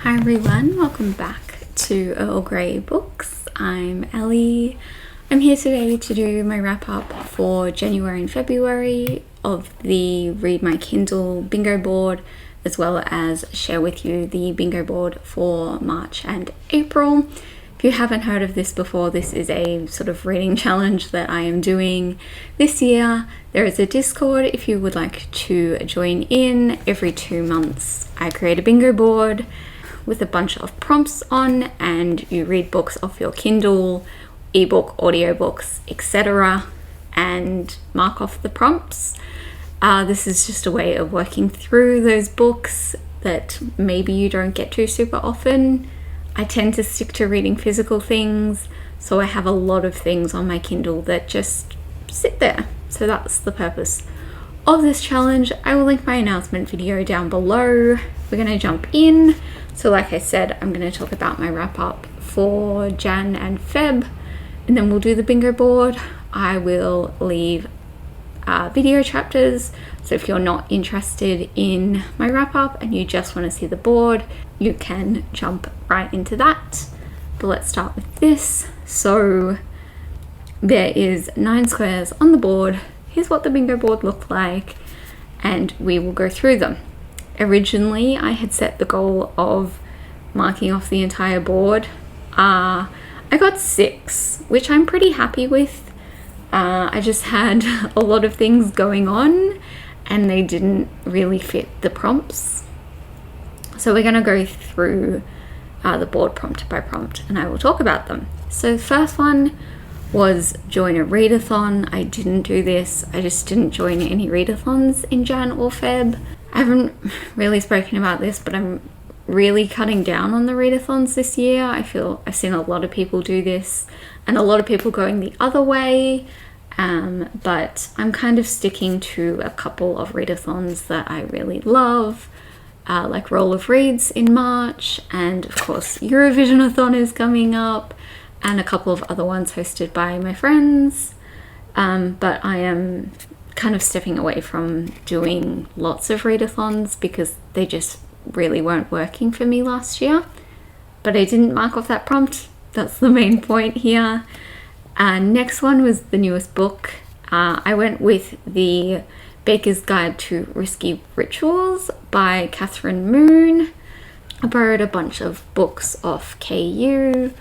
Hi everyone, welcome back to Earl Grey Books. I'm Ellie. I'm here today to do my wrap up for January and February of the Read My Kindle bingo board, as well as share with you the bingo board for March and April. If you haven't heard of this before, this is a sort of reading challenge that I am doing this year. There is a Discord if you would like to join in. Every 2 months I create a bingo board with a bunch of prompts on, and you read books off your Kindle, ebook, audiobooks, etc., and mark off the prompts. This is just a way of working through those books that maybe you don't get to super often. I tend to stick to reading physical things, so I have a lot of things on my Kindle that just sit there. So that's the purpose of this challenge. I will link my announcement video down below. We're going to jump in. So like I said, I'm going to talk about my wrap up for Jan and Feb, and then we'll do the bingo board. I will leave video chapters, so if you're not interested in my wrap up and you just want to see the board, you can jump right into that. But let's start with this. So there is 9 squares on the board. Here's what the bingo board looked like, and we will go through them. Originally, I had set the goal of marking off the entire board. I got 6, which I'm pretty happy with. I just had a lot of things going on and they didn't really fit the prompts. So we're going to go through the board prompt by prompt and I will talk about them. So the first one was join a readathon. I didn't do this. I just didn't join any readathons in Jan or Feb. I haven't really spoken about this, but I'm really cutting down on the readathons this year. I feel I've seen a lot of people do this and a lot of people going the other way, but I'm kind of sticking to a couple of readathons that I really love, like Roll of Reads in March, and of course Eurovision-a-thon is coming up, and a couple of other ones hosted by my friends, but I am kind of stepping away from doing lots of readathons because they just really weren't working for me last year. But I didn't mark off that prompt. That's the main point here. Next one was the newest book. I went with the Baker's Guide to Risky Rituals by Catherine Moon. I borrowed a bunch of books off KU,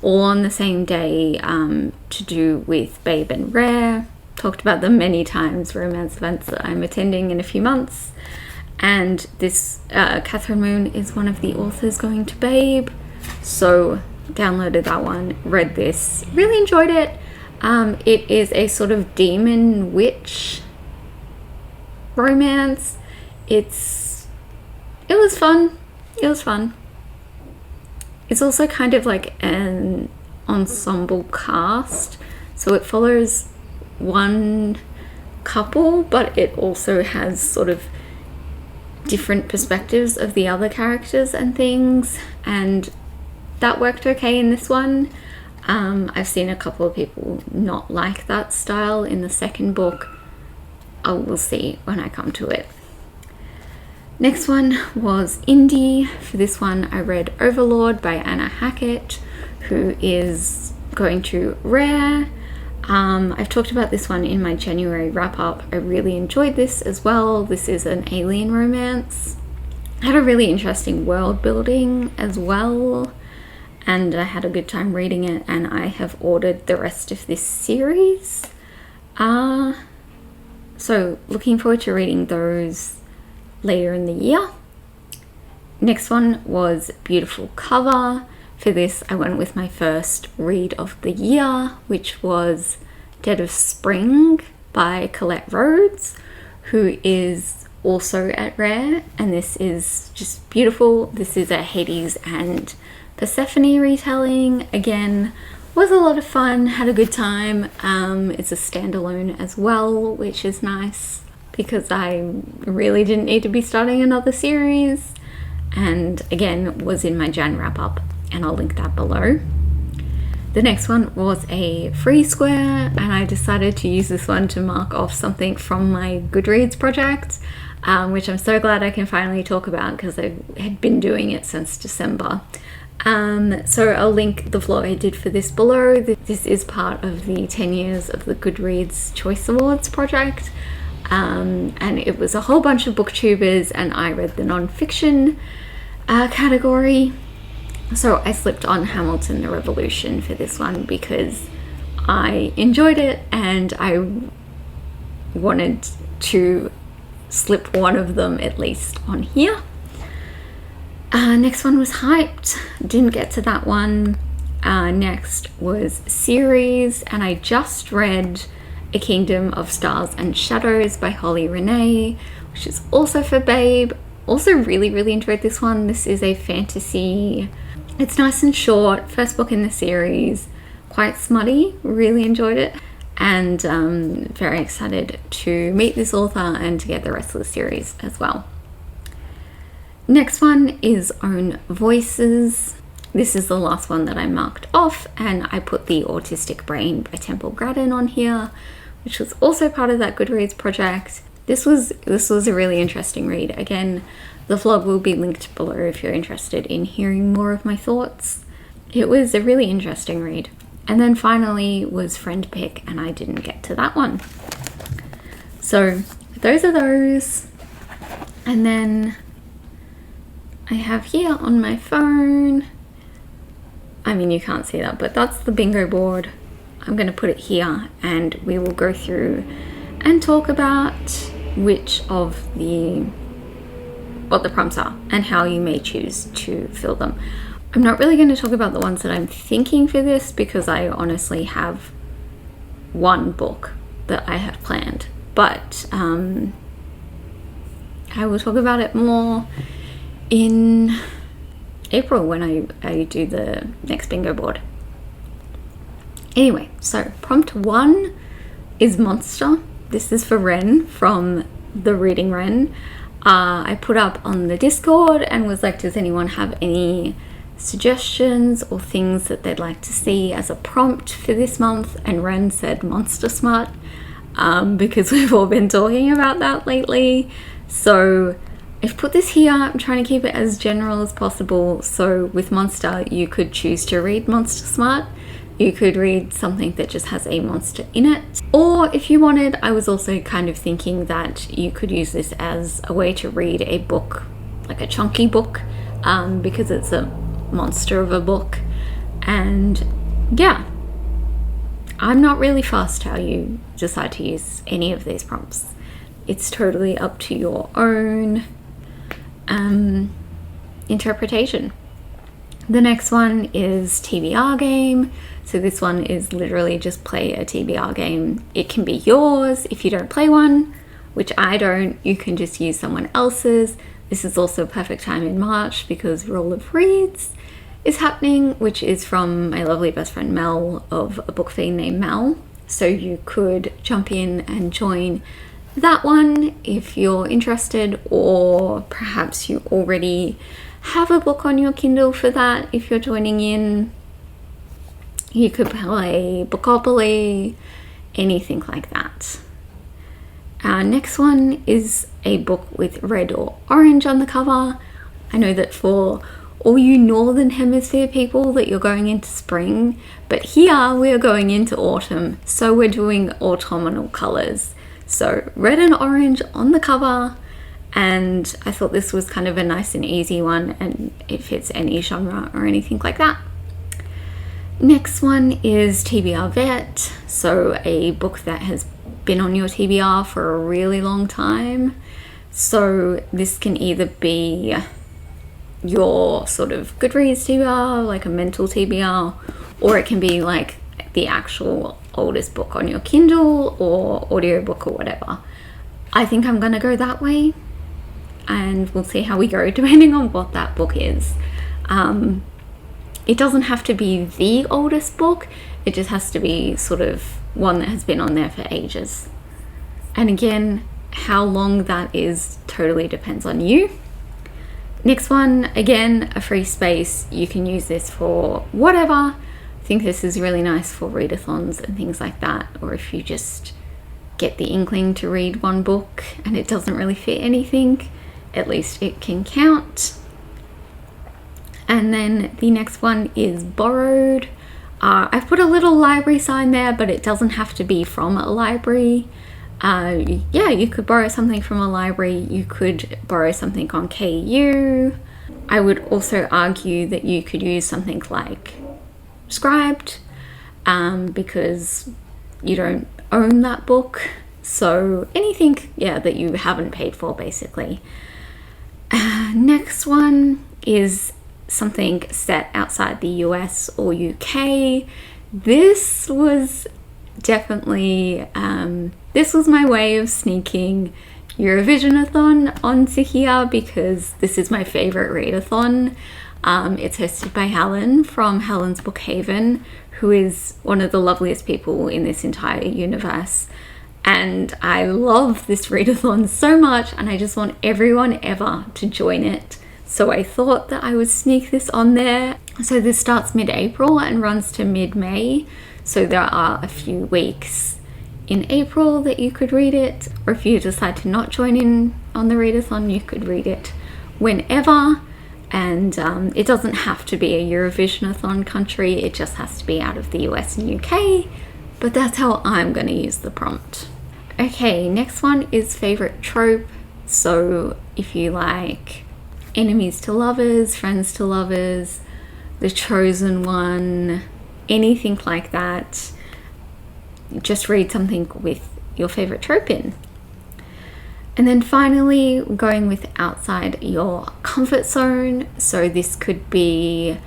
all on the same day, to do with Babe and Rare. Talked about them many times, romance events that I'm attending in a few months. And this Catherine Moon is one of the authors going to Babe. So downloaded that one, read this, really enjoyed it. It is a sort of demon witch romance. It was fun. It was fun. It's also kind of like an ensemble cast. So it follows one couple, but it also has sort of different perspectives of the other characters and things, and that worked okay in this one. I've seen a couple of people not like that style in the second book. I will see when I come to it. Next one was indie. For this one I read Overlord by Anna Hackett, who is going to Rare. I've talked about this one in my January wrap up. I really enjoyed this as well. This is an alien romance. I had a really interesting world building as well, and I had a good time reading it, and I have ordered the rest of this series. So looking forward to reading those later in the year. Next one was Beautiful Cover. For this, I went with my first read of the year, which was Dead of Spring by Colette Rhodes, who is also at Rare, and this is just beautiful. This is a Hades and Persephone retelling. Again, was a lot of fun, had a good time. It's a standalone as well, which is nice because I really didn't need to be starting another series, and again was in my Jan wrap up, and I'll link that below. The next one was a free square, and I decided to use this one to mark off something from my Goodreads project. which I'm so glad I can finally talk about because I had been doing it since December. So I'll link the vlog I did for this below. This is part of the 10 years of the Goodreads Choice Awards project. And it was a whole bunch of booktubers, and I read the non-fiction category. So I slipped on Hamilton the Revolution for this one because I enjoyed it and I wanted to slip one of them at least on here. Next one was Hyped. Didn't get to that one. Next was Series, and I just read A Kingdom of Stars and Shadows by Holly Renee, which is also for Babe. Also really enjoyed this one. This is a fantasy. It's nice and short, first book in the series, quite smutty, really enjoyed it, and very excited to meet this author and to get the rest of the series as well. Next one is Own Voices. This is the last one that I marked off, and I put The Autistic Brain by Temple Grandin on here, which was also part of that Goodreads project. This was a really interesting read. Again, the vlog will be linked below if you're interested in hearing more of my thoughts. It was a really interesting read. And then finally was Friend Pick, and I didn't get to that one. So those are those. And then I have here on my phone, I mean you can't see that, but that's the bingo board. I'm going to put it here and we will go through and talk about what the prompts are and how you may choose to fill them. I'm not really going to talk about the ones that I'm thinking for this because I honestly have one book that I have planned, but I will talk about it more in April when I do the next bingo board. Anyway, so prompt 1 is Monster. This is for Wren from the Reading Wren. I put up on the Discord and was like, does anyone have any suggestions or things that they'd like to see as a prompt for this month? And Wren said Monster Smart, because we've all been talking about that lately. So I've put this here. I'm trying to keep it as general as possible. So with Monster, you could choose to read Monster Smart. You could read something that just has a monster in it. Or if you wanted, I was also kind of thinking that you could use this as a way to read a book, like a chunky book, because it's a monster of a book. And yeah, I'm not really fussed how you decide to use any of these prompts. It's totally up to your own interpretation. The next one is TBR game. So this one is literally just play a TBR game. It can be yours if you don't play one, which I don't. You can just use someone else's. This is also a perfect time in March because Roll of Reads is happening, which is from my lovely best friend Mel of a book fiend named Mel. So you could jump in and join that one if you're interested, or perhaps you already have a book on your Kindle for that. If you're joining in, you could play Bookopoly, anything like that. Our next one is a book with red or orange on the cover. I know that for all you Northern Hemisphere people that you're going into spring, but here we're going into autumn, so we're doing autumnal colors. So red and orange on the cover, and I thought this was kind of a nice and easy one, and it fits any genre or anything like that. Next one is TBR Vet, so a book that has been on your TBR for a really long time. So this can either be your sort of Goodreads TBR, like a mental TBR, or it can be like the actual oldest book on your Kindle or audiobook or whatever. I think I'm gonna go that way, and we'll see how we go depending on what that book is. It doesn't have to be the oldest book, it just has to be sort of one that has been on there for ages. And again, how long that is totally depends on you. Next one, again, a free space. You can use this for whatever. I think this is really nice for readathons and things like that, or if you just get the inkling to read one book and it doesn't really fit anything, at least it can count. And then the next one is borrowed. I've put a little library sign there, but it doesn't have to be from a library. Yeah, you could borrow something from a library, you could borrow something on KU. I would also argue that you could use something like Scribed, because you don't own that book. So anything, yeah, that you haven't paid for, basically. Next one is something set outside the US or UK. This was definitely, this was my way of sneaking Eurovision-a-thon onto here because this is my favorite readathon. It's hosted by Helen from Helen's Bookhaven, who is one of the loveliest people in this entire universe. And I love this readathon so much, and I just want everyone ever to join it. So I thought that I would sneak this on there. So this starts mid-April and runs to mid-May. So there are a few weeks in April that you could read it, or if you decide to not join in on the readathon, you could read it whenever. And it doesn't have to be a Eurovision-a-thon country, it just has to be out of the US and UK, but that's how I'm going to use the prompt. Okay, next one is favorite trope. So if you like enemies to lovers, friends to lovers, the chosen one, anything like that, just read something with your favorite trope in. And then finally, going with outside your comfort zone. So this could be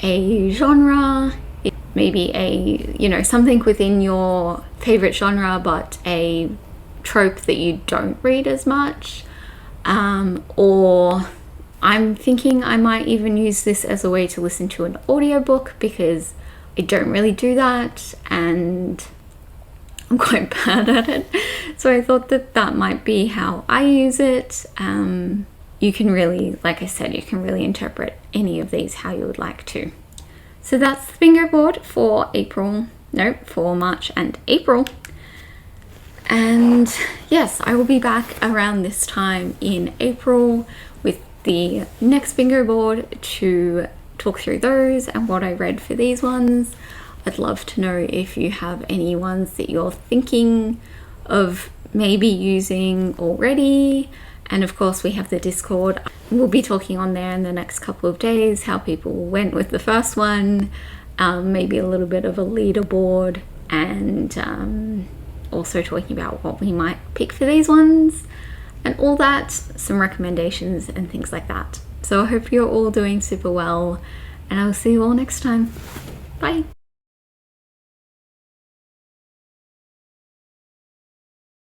a genre, maybe a, something within your favorite genre, but a trope that you don't read as much. Or I'm thinking I might even use this as a way to listen to an audiobook because I don't really do that and I'm quite bad at it. So I thought that that might be how I use it. You can really, like I said, you can really interpret any of these how you would like to. So that's the bingo board for for March and April. And yes, I will be back around this time in April with the next bingo board to talk through those and what I read for these ones. I'd love to know if you have any ones that you're thinking of maybe using already. And of course we have the Discord. We'll be talking on there in the next couple of days how people went with the first one, maybe a little bit of a leaderboard, and also talking about what we might pick for these ones and all that, some recommendations and things like that. So I hope you're all doing super well, and I will see you all next time. Bye.